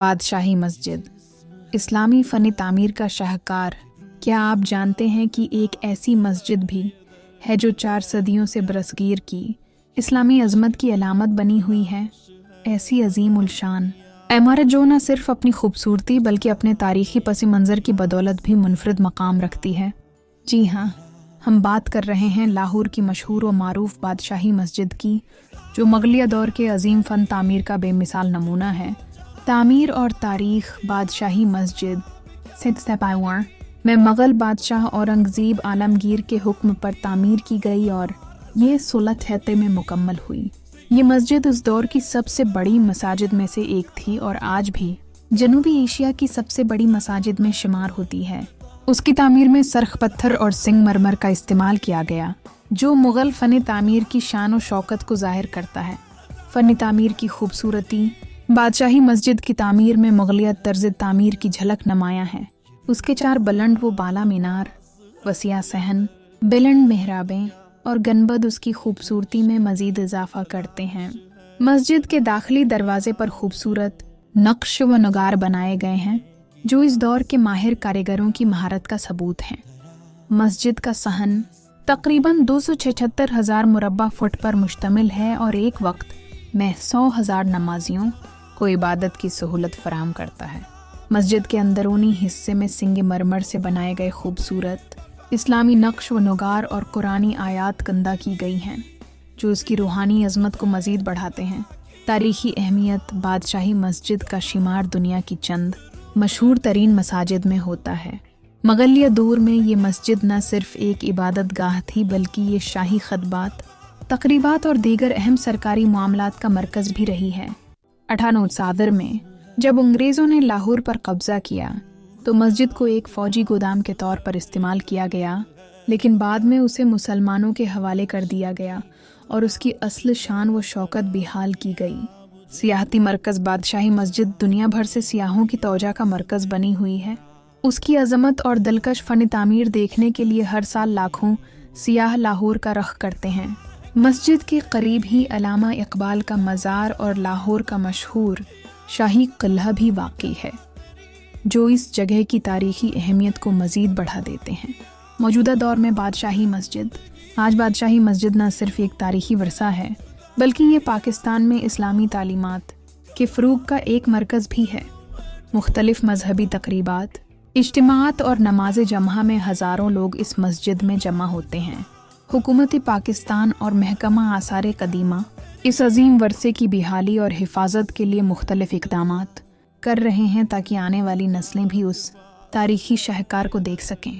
बादशाही मस्जिद इस्लामी फ़न तामीर का शाहकार। क्या आप जानते हैं कि एक ऐसी मस्जिद भी है जो 4 सदियों से बरसगीर की इस्लामी अज़मत की अलामत बनी हुई है। ऐसी अजीम उलशान इमारत जो न सिर्फ अपनी खूबसूरती बल्कि अपने तारीख़ी पस मंज़र की बदौलत भी मुनफरिद मकाम रखती है। जी हाँ, हम बात कर रहे हैं लाहौर की मशहूर व मारूफ बादशाही मस्जिद की, जो मुग़लिया दौर के अजीम फ़न तामीर का बेमिसाल नमूना है। तामीर और तारीख़ बादशाही मस्जिद सितसपावर में मुग़ल बादशाह औरंगज़ेब आलमगीर के हुक्म पर तामीर की गई और ये 16 हैते में मुकम्मल हुई। ये मस्जिद उस दौर की सबसे बड़ी मसाजिद में से एक थी और आज भी जनूबी एशिया की सबसे बड़ी मसाजिद में शुमार होती है। उसकी तामीर में सरख पत्थर और सिंगमरमर का इस्तेमाल किया गया, जो मुग़ल फ़न तामीर की शान और शौकत को ज़ाहिर करता है। फ़न तामीर की खूबसूरती बादशाही मस्जिद की तामीर में मुग़लिया तर्ज़ तामीर की झलक नुमायाँ है। उसके 4 बुलंद व बाला मीनार, वसिया सहन, बुलंद मेहराबें और गनबद उसकी खूबसूरती में मज़ीद इजाफ़ा करते हैं। मस्जिद के दाखिली दरवाज़े पर खूबसूरत नक्श व नगार बनाए गए हैं, जो इस दौर के माहिर कारीगरों की महारत का सबूत हैं। मस्जिद का सहन तकरीबन 276,000 मुरब्बा फुट पर मुश्तमिल है और एक वक्त में 100,000 नमाजियों को इबादत की सहूलत फराहम करता है। मस्जिद के अंदरूनी हिस्से में सिंगमरमर से बनाए गए खूबसूरत इस्लामी नक्श व नुगार और कुरानी आयात कंदा की गई हैं, जो उसकी रूहानी अज़मत को मज़ीद बढ़ाते हैं। तारीख़ी अहमियत बादशाही मस्जिद का शुमार दुनिया की चंद मशहूर तरीन मसाजिद में होता है। मुग़लिया दौर में ये मस्जिद न सिर्फ एक इबादत गाह थी, बल्कि ये शाही ख़तबात, तक़रीबात और दीगर अहम सरकारी मामलात का मरकज़ भी रही है। 1870 में जब अंग्रेज़ों ने लाहौर पर कब्ज़ा किया तो मस्जिद को एक फ़ौजी गोदाम के तौर पर इस्तेमाल किया गया, लेकिन बाद में उसे मुसलमानों के हवाले कर दिया गया और उसकी असल शान व शौकत बेहाल की गई। सियाहती मरकज़ बादशाही मस्जिद दुनिया भर से सियाहों की तवज्जो का मरकज़ बनी हुई है। उसकी अज़मत और दिलकश फ़न तामीर देखने के लिए हर साल लाखों सियाह लाहौर का रख करते हैं। मस्जिद के करीब ही अल्लामा इकबाल का मज़ार और लाहौर का मशहूर शाही किला भी वाक़ई है, जो इस जगह की तारीख़ी अहमियत को मज़ीद बढ़ा देते हैं। मौजूदा दौर में बादशाही मस्जिद न सिर्फ एक तारीख़ी वर्सा है, बल्कि ये पाकिस्तान में इस्लामी तालीमात के फ़रोग़ का एक मरकज़ भी है। मुख्तलिफ़ मजहबी तक़रीबात, इज्तिमाआत और नमाज जमा में हज़ारों लोग इस मस्जिद में जमा होते हैं। हुकूमत पाकिस्तान और महकमा आसार कदीमा इस अजीम वर्से की बहाली और हिफाजत के लिए मुख्तलिफ़ इक़दामात कर रहे हैं, ताकि आने वाली नस्लें भी उस तारीख़ी शाहकार को देख सकें।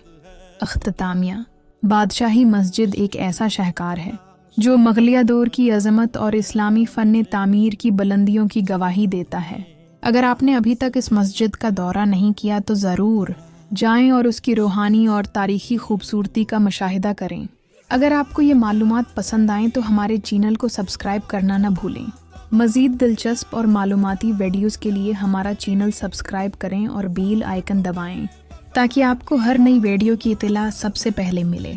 अख्तामिया बादशाही मस्जिद एक ऐसा शाहकार है जो मुग़लिया दौर की अज़मत और इस्लामी फ़न तामीर की बुलंदियों की गवाही देता है। अगर आपने अभी तक इस मस्जिद का दौरा नहीं किया तो ज़रूर जाएं और उसकी रूहानी और तारीख़ी खूबसूरती का मुशाहिदा करें। अगर आपको ये मालूमात पसंद आएँ तो हमारे चैनल को सब्सक्राइब करना न भूलें। मज़ीद दिलचस्प और मालूमाती वीडियोज़ के लिए हमारा चैनल सब्सक्राइब करें और बेल आइकन दबाएं, ताकि आपको हर नई वीडियो की इत्तला सबसे पहले मिले।